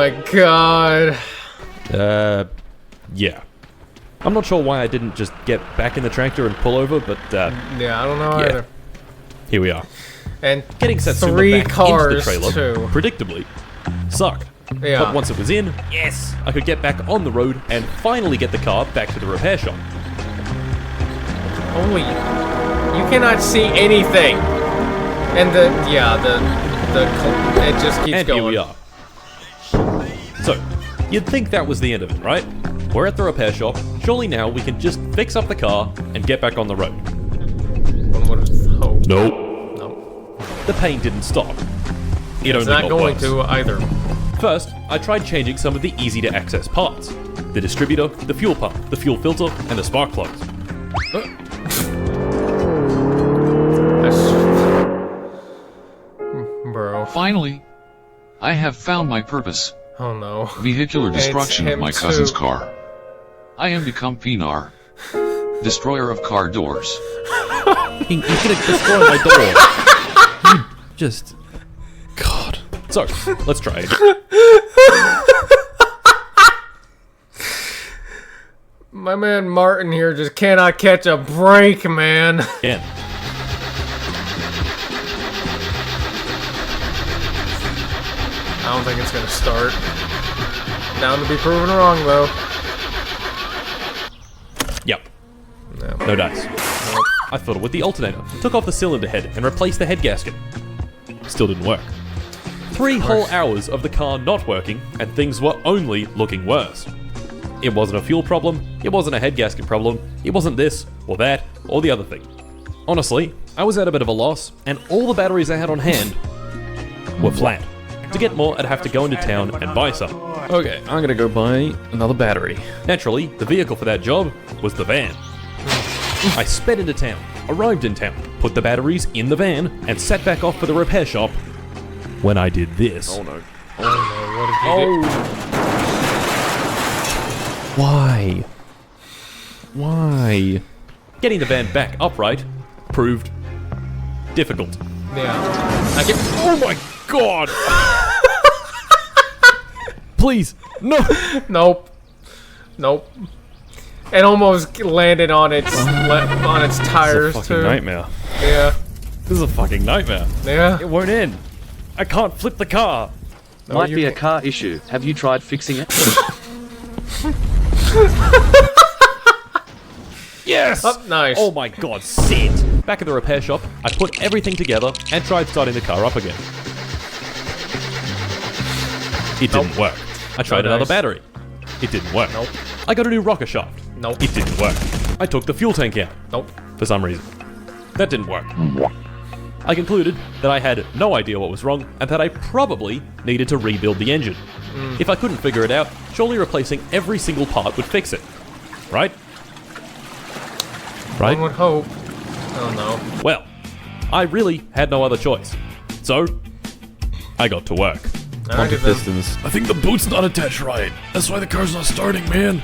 Speaker 1: my god.
Speaker 2: Yeah. I'm not sure why I didn't just get back in the tractor and pull over, but,
Speaker 1: Yeah, I don't know either.
Speaker 2: here we are.
Speaker 1: And
Speaker 2: Getting Satsuma
Speaker 1: 3
Speaker 2: back
Speaker 1: cars,
Speaker 2: into the trailer,
Speaker 1: too.
Speaker 2: predictably, sucked.
Speaker 1: Yeah.
Speaker 2: But once it was in, yes, I could get back on the road and finally get the car back to the repair shop.
Speaker 1: Holy... You cannot see anything! And it just keeps
Speaker 2: And
Speaker 1: going.
Speaker 2: here we are. So, you'd think that was the end of it, right? We're at the repair shop, surely now we can just fix up the car and get back on the road.
Speaker 1: One would hope.
Speaker 2: Nope.
Speaker 1: No.
Speaker 2: The pain didn't stop. It
Speaker 1: It's
Speaker 2: only
Speaker 1: not
Speaker 2: got
Speaker 1: going
Speaker 2: worse.
Speaker 1: to either.
Speaker 2: First, I tried changing some of the easy-to-access parts. The distributor, the fuel pump, the fuel filter, and the spark plugs.
Speaker 1: Bro.
Speaker 8: Finally, I have found my purpose.
Speaker 1: Oh no.
Speaker 8: Vehicular destruction of
Speaker 1: him
Speaker 8: my cousin's
Speaker 1: too.
Speaker 8: car. I am become Pinar, destroyer of car doors.
Speaker 2: He's gonna destroy my door. You just... God. So, let's try it.
Speaker 1: My man Martin here just cannot catch a break, man.
Speaker 2: Again.
Speaker 1: I don't think it's gonna start. Down to be proven wrong, though.
Speaker 2: Yep.
Speaker 1: No.
Speaker 2: No dice. I fiddled with the alternator, took off the cylinder head, and replaced the head gasket. Still didn't work. 3 whole hours of the car not working, and things were only looking worse. It wasn't a fuel problem, it wasn't a head gasket problem, it wasn't this, or that, or the other thing. Honestly, I was at a bit of a loss, and all the batteries I had on hand were flat. To get more, I'd have to go into town and buy some. Okay, I'm gonna go buy another battery. Naturally, the vehicle for that job was the van. I sped into town, arrived in town, put the batteries in the van, and set back off for the repair shop when I did this.
Speaker 1: Oh no, what did you do?
Speaker 2: Why? Why? Getting the van back upright proved difficult.
Speaker 1: Yeah. I get.
Speaker 2: Oh my god! Please, no!
Speaker 1: Nope. Nope. It almost landed on its tires
Speaker 2: This is a fucking
Speaker 1: too.
Speaker 2: nightmare.
Speaker 1: Yeah.
Speaker 2: This is a fucking nightmare.
Speaker 1: Yeah.
Speaker 2: It won't end. I can't flip the car.
Speaker 3: Might
Speaker 1: you
Speaker 3: be a
Speaker 1: can't.
Speaker 3: car issue. Have you tried fixing it?
Speaker 2: Yes!
Speaker 1: Oh, nice.
Speaker 2: Oh my god, sit! Back at the repair shop, I put everything together and tried starting the car up again. It didn't work. I tried another
Speaker 1: dice.
Speaker 2: battery. It didn't work.
Speaker 1: Nope.
Speaker 2: I got a new rocker shaft.
Speaker 1: Nope.
Speaker 2: It didn't work. I took the fuel tank out.
Speaker 1: Nope.
Speaker 2: For some reason. That didn't work. I concluded that I had no idea what was wrong and that I probably needed to rebuild the engine. If I couldn't figure it out, surely replacing every single part would fix it. Right? Right?
Speaker 1: One would hope. Oh no.
Speaker 2: Well, I really had no other choice. So, I got to work.
Speaker 1: Alright then.
Speaker 2: I think the boot's not attached right. That's why the car's not starting, man.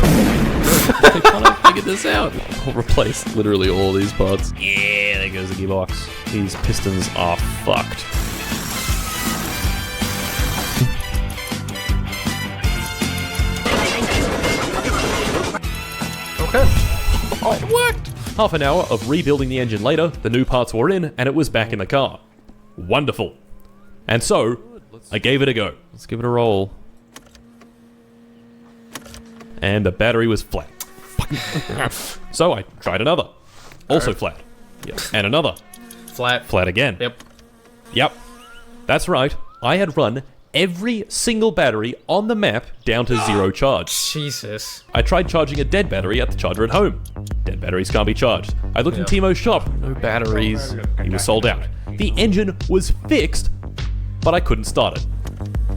Speaker 2: I can't figure this out. I'll replace literally all these parts. Yeah, there goes the gearbox. These pistons are fucked.
Speaker 1: Okay.
Speaker 2: Oh, it worked! Half an hour of rebuilding the engine later, the new parts were in, and it was back in the car. Wonderful. And so, I gave it a go. Let's give it a roll. And the battery was flat. So I tried another. Also flat. Yep. And another.
Speaker 1: Flat.
Speaker 2: Flat again.
Speaker 1: Yep.
Speaker 2: Yep. That's right. I had run every single battery on the map down to 0 charge.
Speaker 1: Jesus.
Speaker 2: I tried charging a dead battery at the charger at home. Dead batteries can't be charged. I looked in Timo's shop. No batteries. He was sold out. The engine was fixed, but I couldn't start it.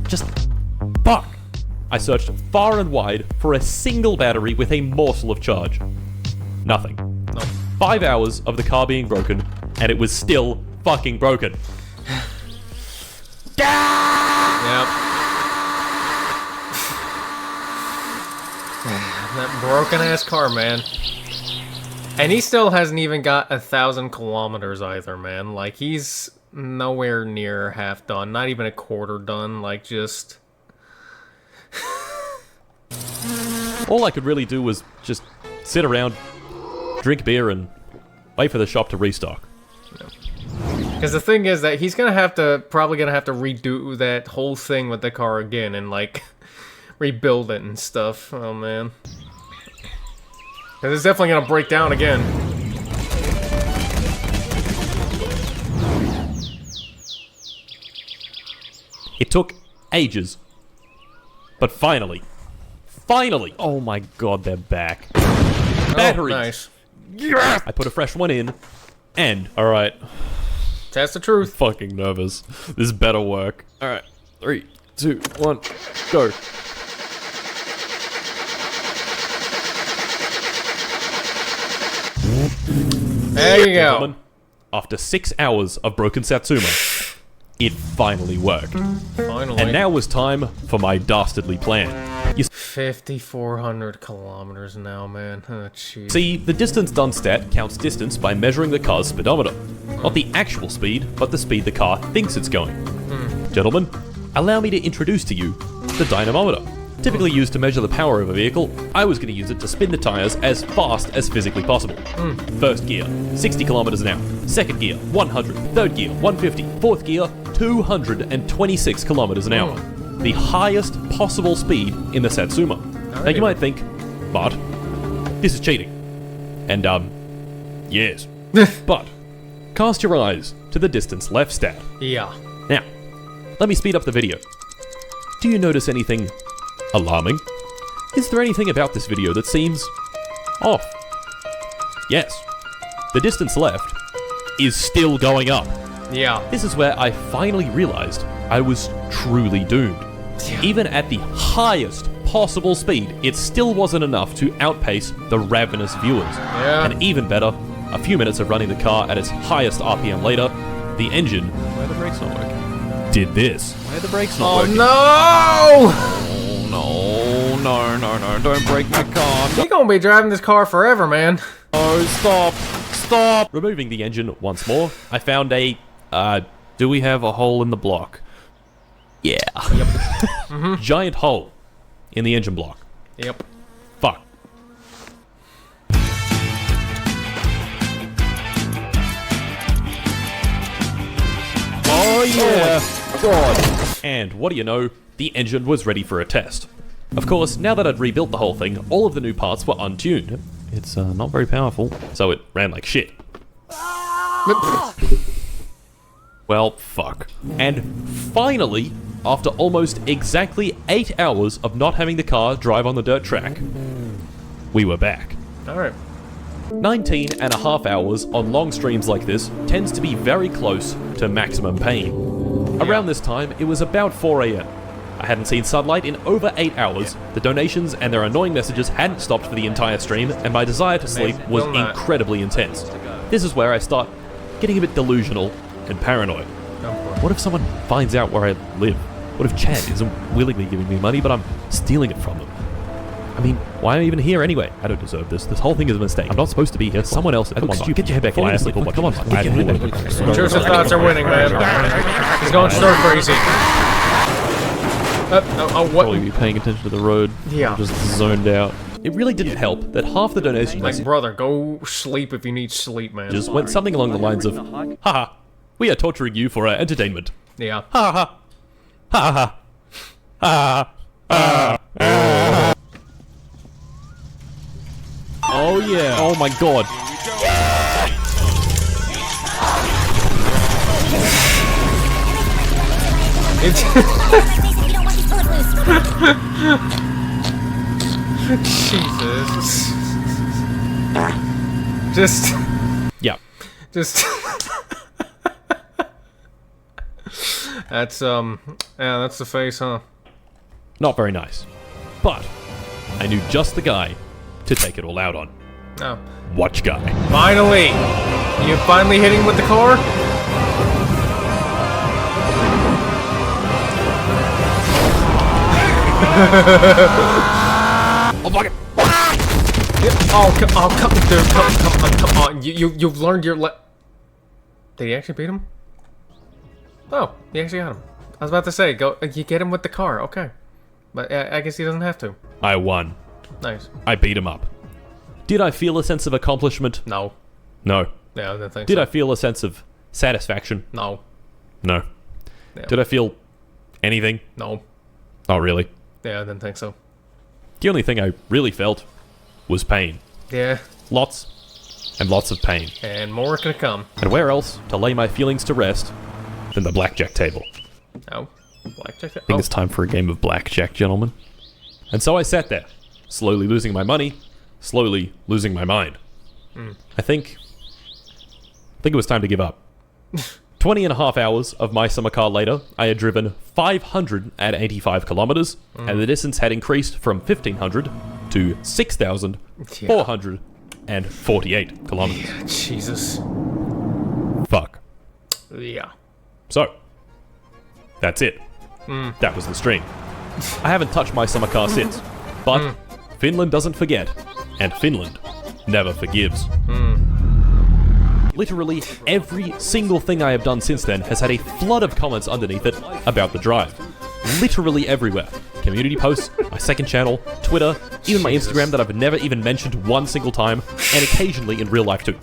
Speaker 2: Just fuck. I searched far and wide for a single battery with a morsel of charge. Nothing.
Speaker 1: No.
Speaker 2: 5 hours of the car being broken, and it was still fucking broken.
Speaker 1: Yep. That broken ass car, man. And he still hasn't even got 1,000 kilometers either, man. Like, he's nowhere near half done. Not even a quarter done. Like, just...
Speaker 2: All I could really do was just sit around, drink beer, and wait for the shop to restock.
Speaker 1: Because the thing is that he's probably gonna have to redo that whole thing with the car again and, like, rebuild it and stuff. Oh, man. Because it's definitely gonna break down again.
Speaker 2: It took ages. But finally, oh my god, they're back. Batteries!
Speaker 1: Oh, nice.
Speaker 2: Yeah! I put a fresh one in, and, alright.
Speaker 1: That's the truth.
Speaker 2: Fucking nervous. This better work. Alright, 3, 2, 1, go.
Speaker 1: There you go.
Speaker 2: Gentlemen, after 6 hours of broken Satsuma, it finally worked.
Speaker 1: Finally.
Speaker 2: And now was time for my dastardly plan. You
Speaker 1: 5,400 kilometers now, man. Oh, jeez.
Speaker 2: see, the distance done stat counts distance by measuring the car's speedometer. Not the actual speed, but the speed the car thinks it's going. Gentlemen, allow me to introduce to you the dynamometer. Typically used to measure the power of a vehicle, I was going to use it to spin the tires as fast as physically possible. First gear, 60 kilometers an hour. Second gear, 100. Third gear, 150. Fourth gear, 226 kilometers an hour. The highest possible speed in the Satsuma. Now you might think, but this is cheating. And yes. But cast your eyes to the distance left stat.
Speaker 1: Yeah.
Speaker 2: Now, let me speed up the video. Do you notice anything alarming? Is there anything about this video that seems off? Yes. The distance left is still going up.
Speaker 1: Yeah.
Speaker 2: This is where I finally realized I was truly doomed. Even at the highest possible speed, it still wasn't enough to outpace the ravenous viewers.
Speaker 1: Yeah.
Speaker 2: And even better, a few minutes of running the car at its highest RPM later, the engine, why are the brakes not working? Did this. Why are the brakes not working?
Speaker 1: No!
Speaker 2: Oh, no, don't break my car.
Speaker 1: You're gonna be driving this car forever, man.
Speaker 2: Oh, stop. Removing the engine once more, I found a, do we have a hole in the block? Yeah. Yep. Giant hole in the engine block.
Speaker 1: Yep.
Speaker 2: Fuck. Oh yeah. God. And what do you know? The engine was ready for a test. Of course, now that I'd rebuilt the whole thing, all of the new parts were untuned. It's not very powerful, so it ran like shit. Well, fuck. And finally, after almost exactly 8 hours of not having the car drive on the dirt track, we were back.
Speaker 1: Alright.
Speaker 2: 19 and a half hours on long streams like this tends to be very close to maximum pain. Around this time, it was about 4 AM. I hadn't seen sunlight in over 8 hours, the donations and their annoying messages hadn't stopped for the entire stream, and my desire to sleep was incredibly intense. This is where I start getting a bit delusional and paranoid. What if someone finds out where I live? What if Chad isn't willingly giving me money, but I'm stealing it from them? I mean, why am I even here anyway? I don't deserve this. This whole thing is a mistake. I'm not supposed to be here. Someone else. Come on, get your head back. Come on, get your head back.
Speaker 1: Intrusive thoughts are winning, man. He's going stir crazy. What?
Speaker 2: Probably be paying attention to the road.
Speaker 1: Yeah.
Speaker 2: I'm just zoned out. It really didn't help that half the donation
Speaker 1: Like, brother, go sleep if you need sleep, man.
Speaker 2: just went something along the lines of, haha, we are torturing you for our entertainment.
Speaker 1: Yeah.
Speaker 2: Ha ha. Ha ha. Ha. Oh yeah. Oh my god.
Speaker 1: Jesus. Just.
Speaker 2: Yeah.
Speaker 1: Just. That's, yeah, that's the face, huh?
Speaker 2: Not very nice. But I knew just the guy to take it all out on.
Speaker 1: Oh.
Speaker 2: Watch guy.
Speaker 1: Finally! You finally hitting with the car?
Speaker 2: Oh fuck it!
Speaker 1: Come on. You've learned your Did he actually beat him? Oh, you actually got him. I was about to say, go. You get him with the car. Okay. But I guess he doesn't have to.
Speaker 2: I won.
Speaker 1: Nice.
Speaker 2: I beat him up. Did I feel a sense of accomplishment?
Speaker 1: No.
Speaker 2: No.
Speaker 1: Yeah, I didn't think
Speaker 2: Did
Speaker 1: so.
Speaker 2: I feel a sense of satisfaction?
Speaker 1: No.
Speaker 2: No.
Speaker 1: Yeah.
Speaker 2: Did I feel anything?
Speaker 1: No.
Speaker 2: Oh, really?
Speaker 1: Yeah, I didn't think so.
Speaker 2: The only thing I really felt was pain.
Speaker 1: Yeah.
Speaker 2: Lots and lots of pain.
Speaker 1: And more gonna come.
Speaker 2: And where else to lay my feelings to rest than the blackjack table?
Speaker 1: Oh. Blackjack.
Speaker 2: I think it's time for a game of blackjack, gentlemen. And so I sat there, slowly losing my money, slowly losing my mind. I think it was time to give up. 20 and a half hours of my summer car later, I had driven 585 kilometers, and the distance had increased from 1,500 to 6,448 kilometers.
Speaker 1: Jesus.
Speaker 2: Fuck.
Speaker 1: Yeah.
Speaker 2: So, that's it. That was the stream. I haven't touched my summer car since, but Finland doesn't forget, and Finland never forgives. Literally every single thing I have done since then has had a flood of comments underneath it about the drive. Literally everywhere. Community posts, my second channel, Twitter, even my Instagram that I've never even mentioned one single time, and occasionally in real life too.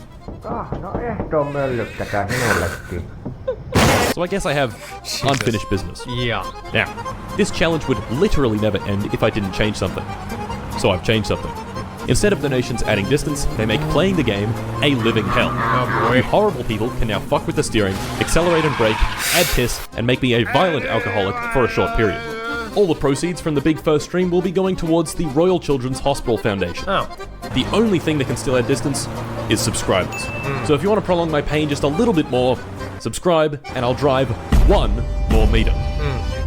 Speaker 2: So I guess I have unfinished business.
Speaker 1: Yeah.
Speaker 2: Now, this challenge would literally never end if I didn't change something. So I've changed something. Instead of the nations adding distance, they make playing the game a living hell.
Speaker 1: Oh boy.
Speaker 2: You horrible people can now fuck with the steering, accelerate and brake, add piss, and make me a violent alcoholic for a short period. All the proceeds from the big first stream will be going towards the Royal Children's Hospital Foundation.
Speaker 1: Oh.
Speaker 2: The only thing that can still add distance is subscribers. So if you want to prolong my pain just a little bit more, subscribe and I'll drive 1 more meter.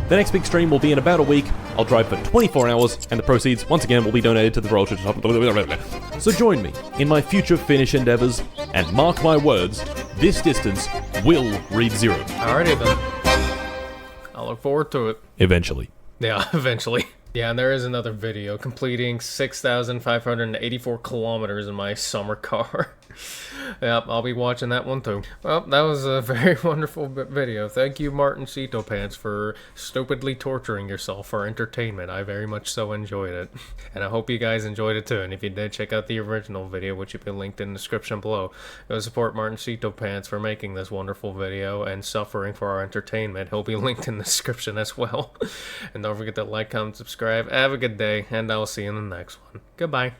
Speaker 2: The next big stream will be in about a week. I'll drive for 24 hours, and the proceeds, once again, will be donated to the Royal Children's Hospital. So join me in my future Finnish endeavors, and mark my words, this distance will read 0.
Speaker 1: Alrighty then. I'll look forward to it.
Speaker 2: Eventually.
Speaker 1: Yeah, eventually. Yeah, and there is another video completing 6,584 kilometers in my summer car. Yep, I'll be watching that one too. Well, that was a very wonderful video. Thank you, Martin Cito Pants, for stupidly torturing yourself for entertainment. I very much so enjoyed it. And I hope you guys enjoyed it too. And if you did, check out the original video, which will be linked in the description below. Go support Martin Cito Pants for making this wonderful video and suffering for our entertainment. He'll be linked in the description as well. And don't forget to like, comment, subscribe. Have a good day, and I'll see you in the next one. Goodbye.